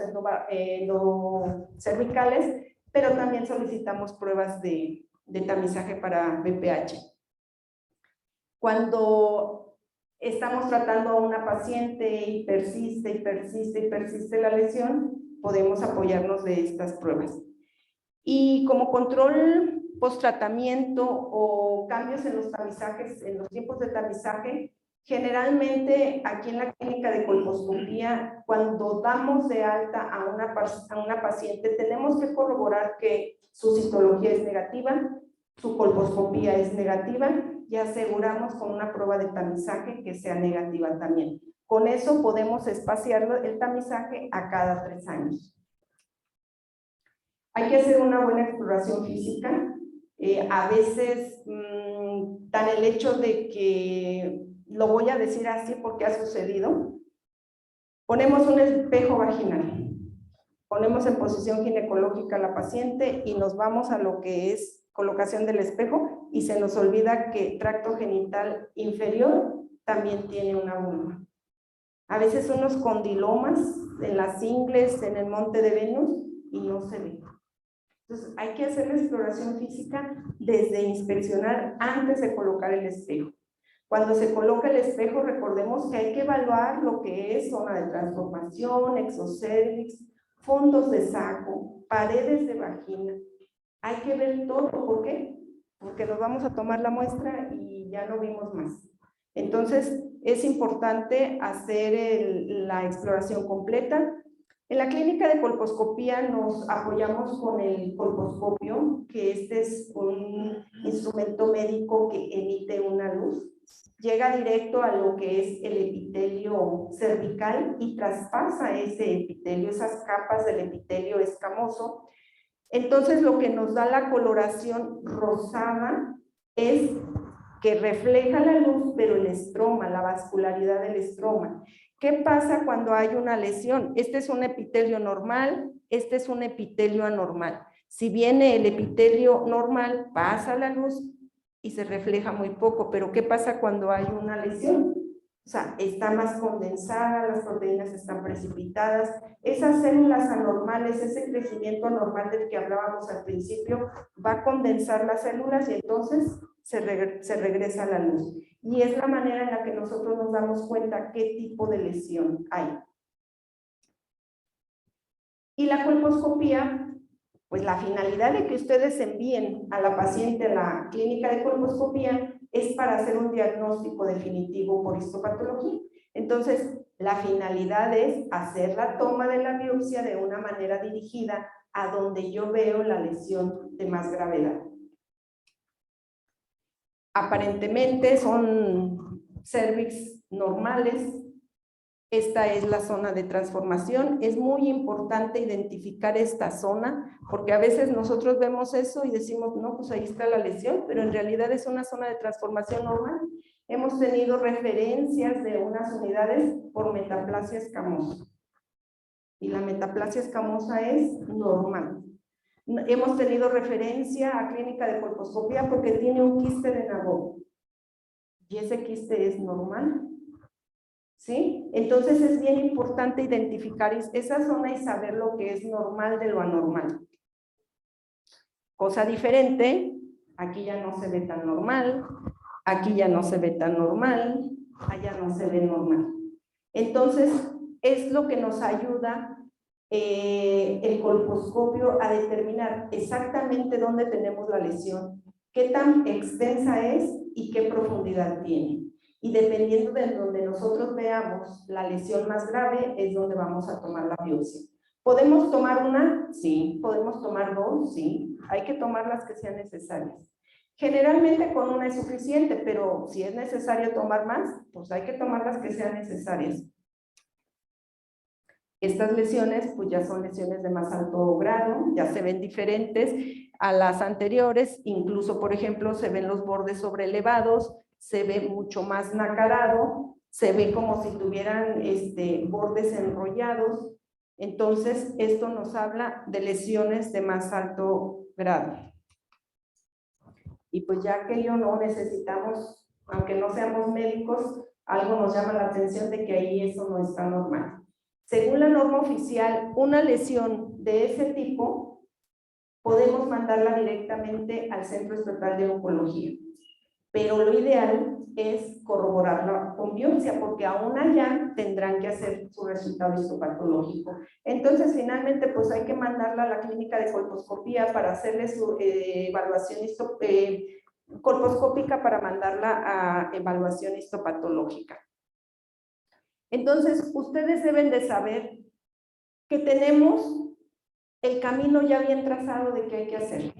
S2: endocervicales, pero también solicitamos pruebas de tamizaje para BPH. Cuando estamos tratando a una paciente y persiste la lesión, podemos apoyarnos de estas pruebas. Y como control post-tratamiento o cambios en los tamizajes, en los tiempos de tamizaje, generalmente aquí en la clínica de colposcopía, cuando damos de alta a una paciente, tenemos que corroborar que su citología es negativa, su colposcopía es negativa, y aseguramos con una prueba de tamizaje que sea negativa también. Con eso podemos espaciar el tamizaje a cada 3 años. Hay que hacer una buena exploración física. A veces dan el hecho de que, lo voy a decir así porque ha sucedido, ponemos un espejo vaginal, ponemos en posición ginecológica a la paciente y nos vamos a lo que es colocación del espejo, y se nos olvida que tracto genital inferior también tiene una vulva. A veces unos condilomas en las ingles, en el monte de Venus, y no se ve. Entonces hay que hacer la exploración física desde inspeccionar antes de colocar el espejo. Cuando se coloca el espejo, recordemos que hay que evaluar lo que es zona de transformación, exocérvix, fondos de saco, paredes de vagina. Hay que ver todo. ¿Por qué? Porque nos vamos a tomar la muestra y ya no vimos más. Entonces, es importante hacer la exploración completa. En la clínica de colposcopía nos apoyamos con el colposcopio, que este es un instrumento médico que emite una luz. Llega directo a lo que es el epitelio cervical y traspasa ese epitelio, esas capas del epitelio escamoso. Entonces, lo que nos da la coloración rosada es que refleja la luz, pero el estroma, la vascularidad del estroma. ¿Qué pasa cuando hay una lesión? Este es un epitelio normal, este es un epitelio anormal. Si viene el epitelio normal, pasa la luz y se refleja muy poco, pero ¿qué pasa cuando hay una lesión? O sea, está más condensada, las proteínas están precipitadas, esas células anormales, ese crecimiento anormal del que hablábamos al principio, va a condensar las células y entonces se regresa a la luz. Y es la manera en la que nosotros nos damos cuenta qué tipo de lesión hay. Y la colposcopía, pues la finalidad de que ustedes envíen a la paciente a la clínica de colposcopía es para hacer un diagnóstico definitivo por histopatología. Entonces, la finalidad es hacer la toma de la biopsia de una manera dirigida a donde yo veo la lesión de más gravedad. Aparentemente son cervix normales. Esta es la zona de transformación. Es muy importante identificar esta zona, porque a veces nosotros vemos eso y decimos, no, pues ahí está la lesión, pero en realidad es una zona de transformación normal. Hemos tenido referencias de unas unidades por metaplasia escamosa. Y la metaplasia escamosa es normal. Hemos tenido referencia a clínica de colposcopía porque tiene un quiste de Nagel. Y ese quiste es normal. ¿Sí? Entonces es bien importante identificar esa zona y saber lo que es normal de lo anormal. Cosa diferente, aquí ya no se ve tan normal, aquí ya no se ve tan normal, allá no se ve normal. Entonces es lo que nos ayuda el colposcopio a determinar exactamente dónde tenemos la lesión, qué tan extensa es y qué profundidad tiene. Y dependiendo de donde nosotros veamos la lesión más grave, es donde vamos a tomar la biopsia. ¿Podemos tomar una? Sí. ¿Podemos tomar dos? Sí. Hay que tomar las que sean necesarias. Generalmente con una es suficiente, pero si es necesario tomar más, pues hay que tomar las que sean necesarias. Estas lesiones, pues ya son lesiones de más alto grado, ya se ven diferentes a las anteriores, incluso, por ejemplo, se ven los bordes sobreelevados, se ve mucho más nacarado, se ve como si tuvieran bordes enrollados. Entonces, esto nos habla de lesiones de más alto grado. Y pues ya que no necesitamos, aunque no seamos médicos, algo nos llama la atención de que ahí eso no está normal. Según la norma oficial, una lesión de ese tipo podemos mandarla directamente al Centro Estatal de Oncología, pero lo ideal es corroborarla con biopsia, porque aún allá tendrán que hacer su resultado histopatológico. Entonces, finalmente, pues hay que mandarla a la clínica de colposcopía para hacerle su evaluación colposcópica para mandarla a evaluación histopatológica. Entonces, ustedes deben de saber que tenemos el camino ya bien trazado de qué hay que hacer.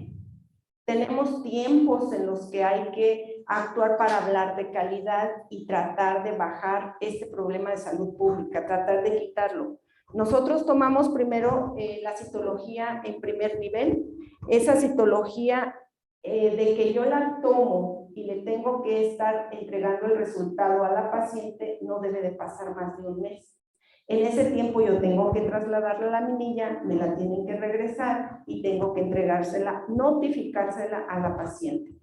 S2: Tenemos tiempos en los que hay que actuar para hablar de calidad y tratar de bajar este problema de salud pública, tratar de quitarlo. Nosotros tomamos primero la citología en primer nivel. Esa citología de que yo la tomo y le tengo que estar entregando el resultado a la paciente no debe de pasar más de un mes. En ese tiempo yo tengo que trasladarla a la laminilla, me la tienen que regresar y tengo que entregársela, notificársela a la paciente.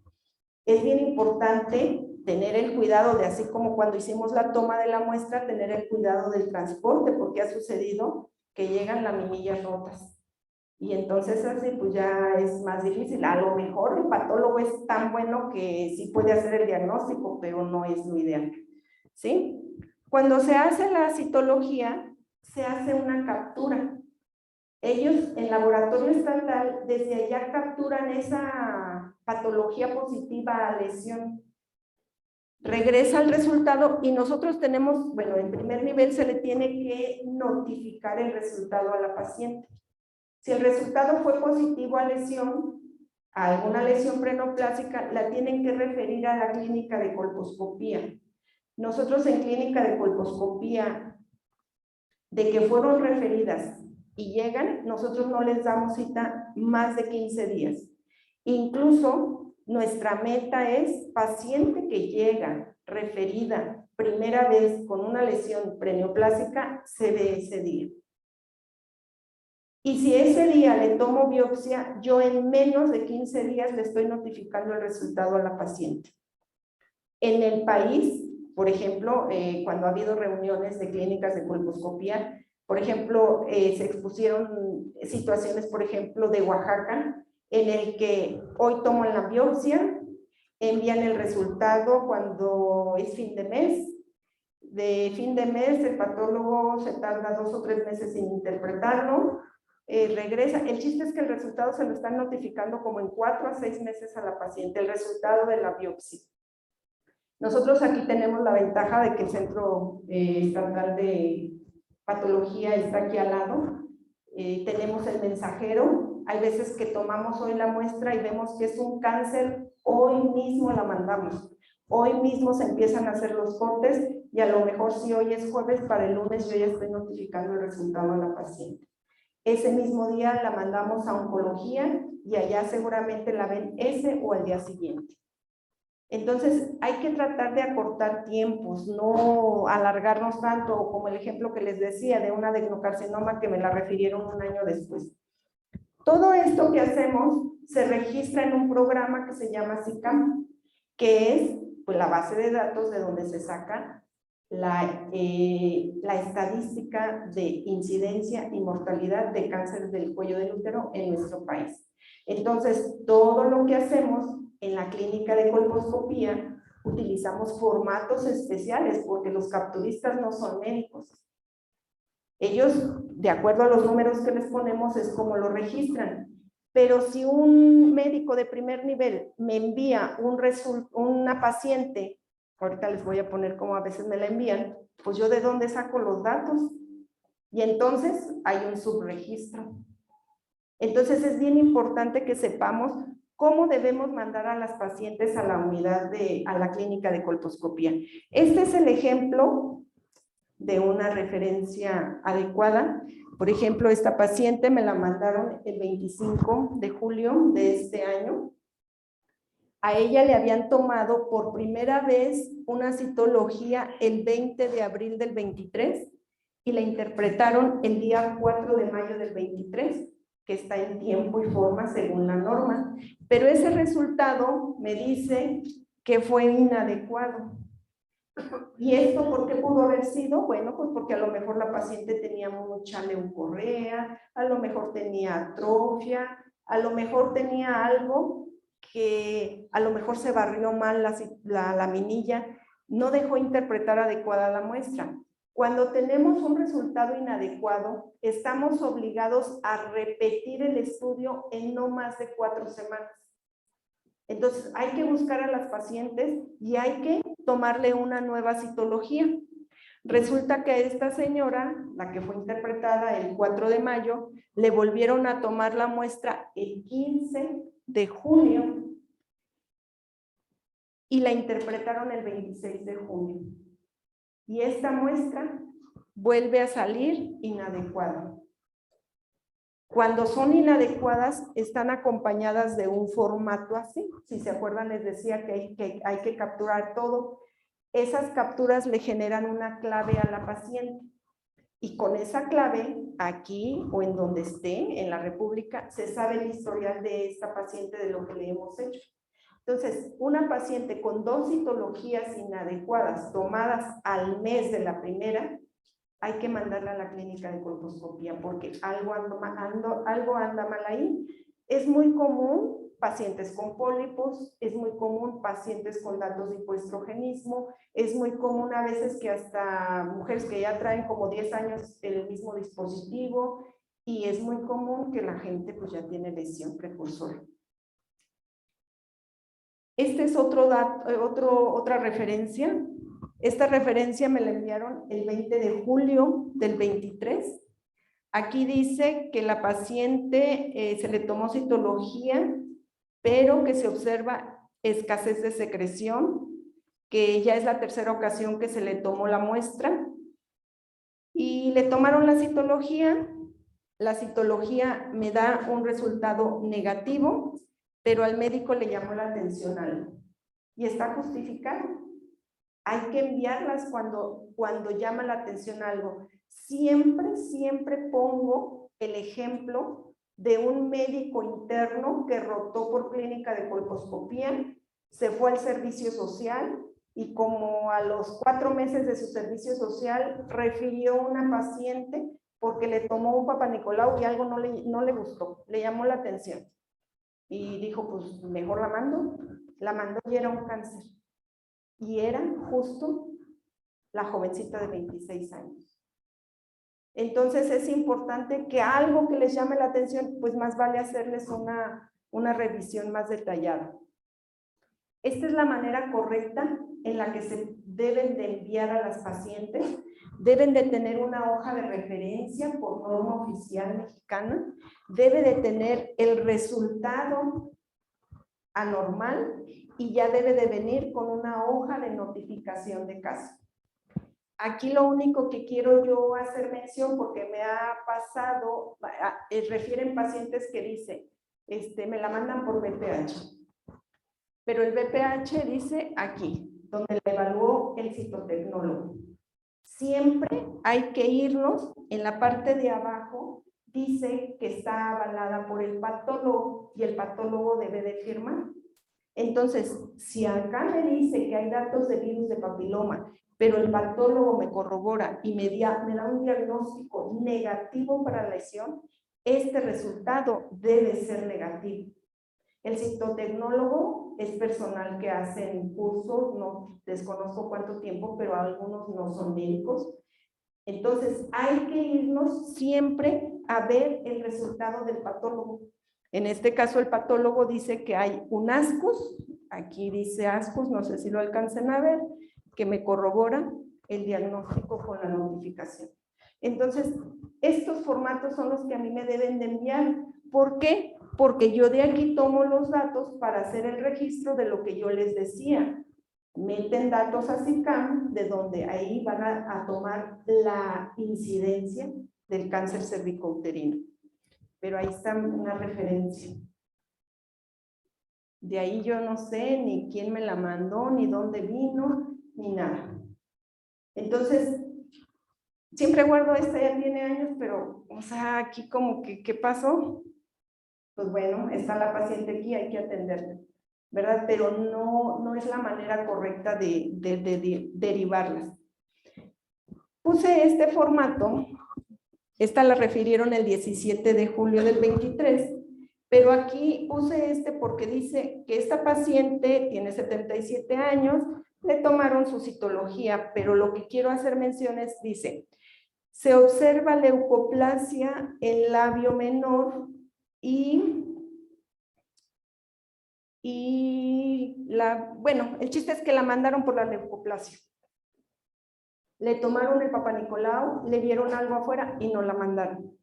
S2: Es bien importante tener el cuidado de, así como cuando hicimos la toma de la muestra, tener el cuidado del transporte, porque ha sucedido que llegan laminillas rotas. Y entonces así pues ya es más difícil. A lo mejor el patólogo es tan bueno que sí puede hacer el diagnóstico, pero no es lo ideal. ¿Sí? Cuando se hace la citología, se hace una captura. Ellos, en laboratorio estatal, desde allá capturan esa patología positiva a lesión. Regresa el resultado y nosotros tenemos, bueno, en primer nivel se le tiene que notificar el resultado a la paciente. Si el resultado fue positivo a lesión, a alguna lesión preneoplásica, la tienen que referir a la clínica de colposcopía. Nosotros en clínica de colposcopía, de que fueron referidas y llegan, nosotros no les damos cita más de 15 días. Incluso nuestra meta es paciente que llega referida primera vez con una lesión preneoplásica, se ve ese día. Y si ese día le tomo biopsia, yo en menos de 15 días le estoy notificando el resultado a la paciente. En el país, por ejemplo, cuando ha habido reuniones de clínicas de colposcopía, por ejemplo, se expusieron situaciones, por ejemplo, de Oaxaca, en el que hoy toman la biopsia, envían el resultado cuando es fin de mes. De fin de mes, el patólogo se tarda 2 o 3 meses en interpretarlo, regresa. El chiste es que el resultado se lo están notificando como en 4 a 6 meses a la paciente, el resultado de la biopsia. Nosotros aquí tenemos la ventaja de que el Centro Estatal de Patología está aquí al lado. Tenemos el mensajero. Hay veces que tomamos hoy la muestra y vemos que es un cáncer, hoy mismo la mandamos. Hoy mismo se empiezan a hacer los cortes y a lo mejor si hoy es jueves, para el lunes yo ya estoy notificando el resultado a la paciente. Ese mismo día la mandamos a oncología y allá seguramente la ven ese o al día siguiente. Entonces hay que tratar de acortar tiempos, no alargarnos tanto, como el ejemplo que les decía de una adenocarcinoma que me la refirieron un año después. Todo esto que hacemos se registra en un programa que se llama SICAM, que es pues, la base de datos de donde se saca la estadística de incidencia y mortalidad de cáncer del cuello del útero en nuestro país. Entonces, todo lo que hacemos en la clínica de colposcopía, utilizamos formatos especiales porque los capturistas no son médicos. Ellos, de acuerdo a los números que les ponemos, es como lo registran. Pero si un médico de primer nivel me envía una paciente, ahorita les voy a poner cómo a veces me la envían, pues yo de dónde saco los datos. Y entonces hay un subregistro. Entonces es bien importante que sepamos cómo debemos mandar a las pacientes a la unidad a la clínica de colposcopía. Este es el ejemplo de una referencia adecuada. Por ejemplo, esta paciente me la mandaron el 25 de julio de este año. A ella le habían tomado por primera vez una citología el 20 de abril del 23 y la interpretaron el día 4 de mayo del 23, que está en tiempo y forma según la norma. Pero ese resultado me dice que fue inadecuado. ¿Y esto por qué pudo haber sido? Bueno, pues porque a lo mejor la paciente tenía mucha leucorrea, a lo mejor tenía atrofia, a lo mejor tenía algo que a lo mejor se barrió mal la laminilla, no dejó interpretar adecuada la muestra. Cuando tenemos un resultado inadecuado, estamos obligados a repetir el estudio en no más de 4 semanas. Entonces, hay que buscar a las pacientes y hay que tomarle una nueva citología. Resulta que a esta señora, la que fue interpretada el 4 de mayo, le volvieron a tomar la muestra el 15 de junio y la interpretaron el 26 de junio. Y esta muestra vuelve a salir inadecuada. Cuando son inadecuadas, están acompañadas de un formato así. Si se acuerdan, les decía que hay que capturar todo. Esas capturas le generan una clave a la paciente. Y con esa clave, aquí o en donde esté, en la República, se sabe el historial de esta paciente de lo que le hemos hecho. Entonces, una paciente con 2 citologías inadecuadas tomadas al mes de la primera, hay que mandarla a la clínica de colposcopía porque algo anda mal ahí. Es muy común pacientes con pólipos, es muy común pacientes con datos de hipoestrogenismo, es muy común a veces que hasta mujeres que ya traen como 10 años el mismo dispositivo y es muy común que la gente pues ya tiene lesión precursora. Este es otra referencia. Esta referencia me la enviaron el 20 de julio del 23. Aquí dice que la paciente se le tomó citología, pero que se observa escasez de secreción, que ya es la tercera ocasión que se le tomó la muestra. Y le tomaron la citología. La citología me da un resultado negativo, pero al médico le llamó la atención algo. Y está justificado. Hay que enviarlas cuando llama la atención algo. Siempre pongo el ejemplo de un médico interno que rotó por clínica de colposcopía, se fue al servicio social y como a los 4 meses de su servicio social refirió a una paciente porque le tomó un Papa Nicolau y algo no le gustó, le llamó la atención. Y dijo, pues mejor la mandó y era un cáncer. Y era justo la jovencita de 26 años. Entonces es importante que algo que les llame la atención, pues más vale hacerles una revisión más detallada. Esta es la manera correcta en la que se deben de enviar a las pacientes. Deben de tener una hoja de referencia por norma oficial mexicana. Debe de tener el resultado anormal y ya debe de venir con una hoja de notificación de caso. Aquí lo único que quiero yo hacer mención, porque me ha pasado, refieren pacientes que dicen, me la mandan por BPH. Pero el BPH dice aquí, donde le evaluó el citotecnólogo. Siempre hay que irnos, en la parte de abajo, dice que está avalada por el patólogo y el patólogo debe de firmar. Entonces, si acá me dice que hay datos de virus de papiloma, pero el patólogo me corrobora y me da un diagnóstico negativo para la lesión, este resultado debe ser negativo. El citotecnólogo es personal que hacen cursos, no desconozco cuánto tiempo, pero algunos no son médicos. Entonces, hay que irnos siempre a ver el resultado del patólogo. En este caso, el patólogo dice que hay un ascus, aquí dice ascus, no sé si lo alcancen a ver, que me corrobora el diagnóstico con la notificación. Entonces, estos formatos son los que a mí me deben de enviar. ¿Por qué? Porque yo de aquí tomo los datos para hacer el registro de lo que yo les decía. Meten datos a SICAM, de donde ahí van a tomar la incidencia del cáncer cervicouterino. Pero ahí está una referencia. De ahí yo no sé ni quién me la mandó, ni dónde vino, ni nada. Entonces, siempre guardo esta, ya tiene años, pero, o sea, aquí como que, ¿qué pasó? Pues bueno, está la paciente aquí, hay que atenderla, ¿verdad? Pero no es la manera correcta de derivarlas. Puse este formato, esta la refirieron el 17 de julio del 23, pero aquí puse porque dice que esta paciente tiene 77 años, le tomaron su citología, pero lo que quiero hacer mención es, dice, se observa leucoplasia en labio menor bueno, el chiste es que la mandaron por la leucoplasia. Le tomaron el Papa Nicolau, le vieron algo afuera y no la mandaron.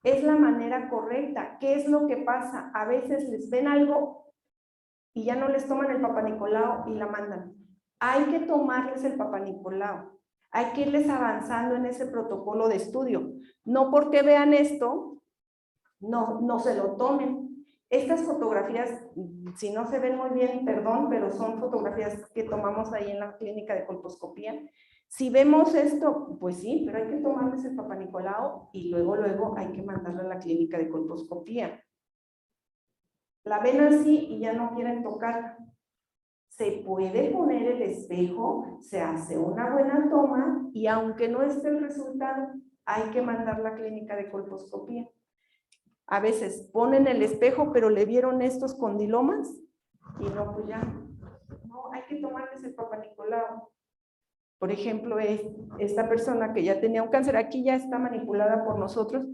S2: Es la manera correcta. ¿Qué es lo que pasa? A veces les ven algo y ya no les toman el Papa Nicolau y la mandan. Hay que tomarles el Papa Nicolau. Hay que irles avanzando en ese protocolo de estudio. No porque vean esto, no se lo tomen. Estas fotografías, si no se ven muy bien, perdón, pero son fotografías que tomamos ahí en la clínica de colposcopía. Si vemos esto, pues sí, pero hay que tomarles el Papa Nicolau y luego hay que mandarlo a la clínica de colposcopía. La ven así y ya no quieren tocar. Se puede poner el espejo, se hace una buena toma y aunque no esté el resultado, hay que mandar a la clínica de colposcopía. A veces ponen el espejo, pero le vieron estos condilomas y no, pues ya, no, hay que tomarles el Papa Nicolau. Por ejemplo, esta persona que ya tenía un cáncer, aquí ya está manipulada por nosotros,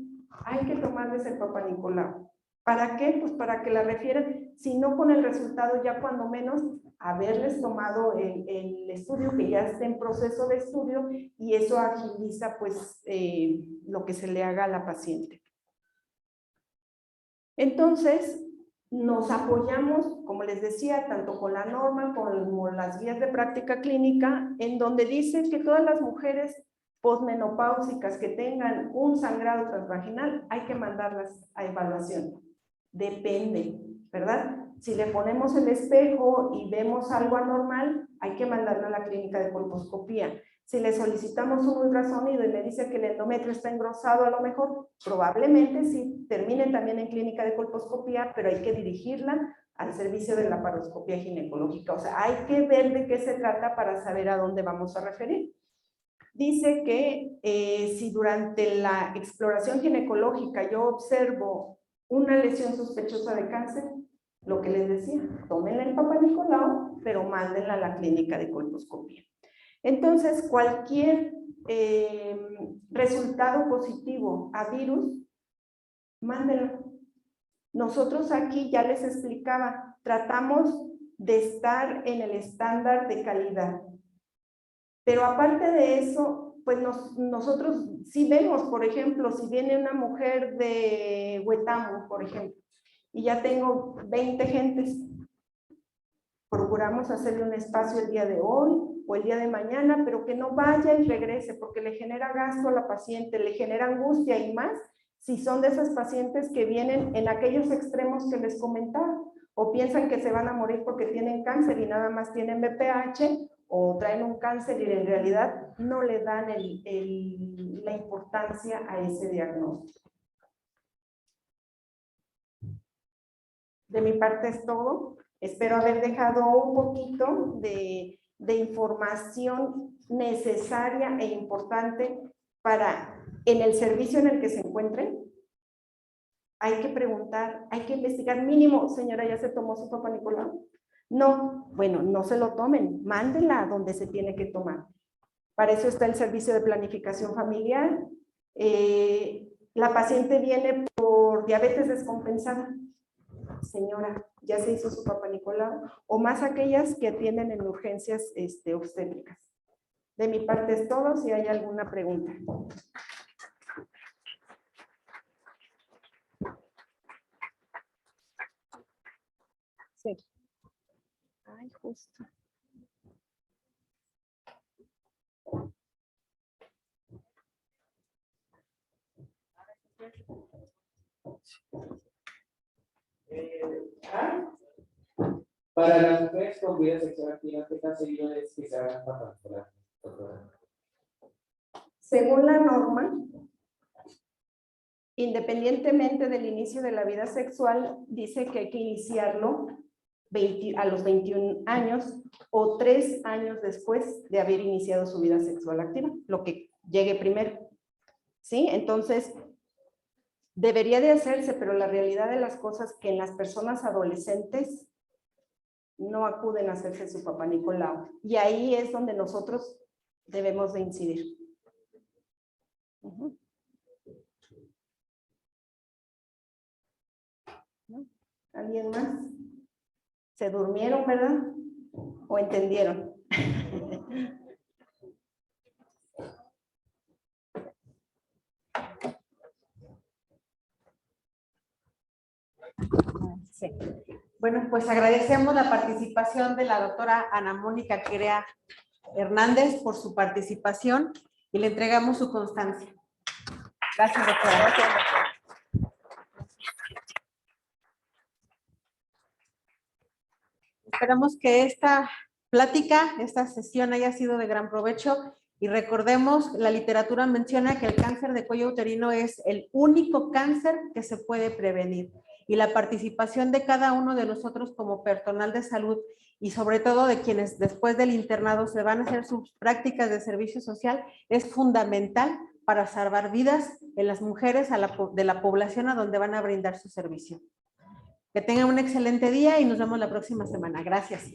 S2: hay que tomarles el Papa Nicolau. ¿Para qué? Pues para que la refieran, si no con el resultado, ya cuando menos haberles tomado el estudio, que ya esté en proceso de estudio, y eso agiliza pues lo que se le haga a la paciente. Entonces, nos apoyamos, como les decía, tanto con la norma como las guías de práctica clínica, en donde dice que todas las mujeres posmenopáusicas que tengan un sangrado transvaginal hay que mandarlas a evaluación. Depende, ¿verdad? Si le ponemos el espejo y vemos algo anormal, hay que mandarlo a la clínica de colposcopía. Si le solicitamos un ultrasonido y me dice que el endometrio está engrosado, a lo mejor probablemente sí termine también en clínica de colposcopía, pero hay que dirigirla al servicio de la laparoscopía ginecológica. O sea, hay que ver de qué se trata para saber a dónde vamos a referir. Dice que si durante la exploración ginecológica yo observo una lesión sospechosa de cáncer, lo que les decía, tomen el Papa Nicolau, pero mándenla a la clínica de colposcopía. Entonces, cualquier resultado positivo a virus, mándenlo. Nosotros aquí ya les explicaba, tratamos de estar en el estándar de calidad. Pero aparte de eso, pues nosotros sí vemos, por ejemplo, si viene una mujer de Huetamo, por ejemplo, y ya tengo 20 gentes, procuramos hacerle un espacio el día de hoy o el día de mañana, pero que no vaya y regrese, porque le genera gasto a la paciente, le genera angustia y más si son de esas pacientes que vienen en aquellos extremos que les comentaba, o piensan que se van a morir porque tienen cáncer y nada más tienen BPH, o traen un cáncer y en realidad no le dan la importancia a ese diagnóstico. De mi parte es todo. Espero haber dejado un poquito de información necesaria e importante para, en el servicio en el que se encuentren, hay que preguntar, hay que investigar. Mínimo, señora, ¿ya se tomó su Papa Nicolau? No, bueno, no se lo tomen, mándenla a donde se tiene que tomar. Para eso está el servicio de planificación familiar. La paciente viene por diabetes descompensada. Señora, ¿ya se hizo su Papa Nicolau? O más aquellas que atienden en urgencias obstétricas. De mi parte es todo, si hay alguna pregunta. Sí. Ay, justo.
S3: Para las mujeres con vida sexual activa, ¿qué tan seguido es que se hagan Papa Nicolau, doctora?
S2: Según la norma, independientemente del inicio de la vida sexual, dice que hay que iniciarlo a los 21 años o 3 años después de haber iniciado su vida sexual activa, lo que llegue primero. ¿Sí? Entonces, debería de hacerse, pero la realidad de las cosas es que en las personas adolescentes no acuden a hacerse su Papa Nicolau. Y ahí es donde nosotros debemos de incidir. ¿Alguien más? ¿Se durmieron, verdad? ¿O entendieron?
S1: Sí. Bueno, pues agradecemos la participación de la doctora Ana Mónica Querea Hernández por su participación y le entregamos su constancia. Gracias, doctora. Gracias, doctora. Esperamos que esta plática, esta sesión haya sido de gran provecho y recordemos, la literatura menciona que el cáncer de cuello uterino es el único cáncer que se puede prevenir y la participación de cada uno de nosotros como personal de salud y sobre todo de quienes después del internado se van a hacer sus prácticas de servicio social es fundamental para salvar vidas en las mujeres de la población a donde van a brindar su servicio. Que tengan un excelente día y nos vemos la próxima semana. Gracias.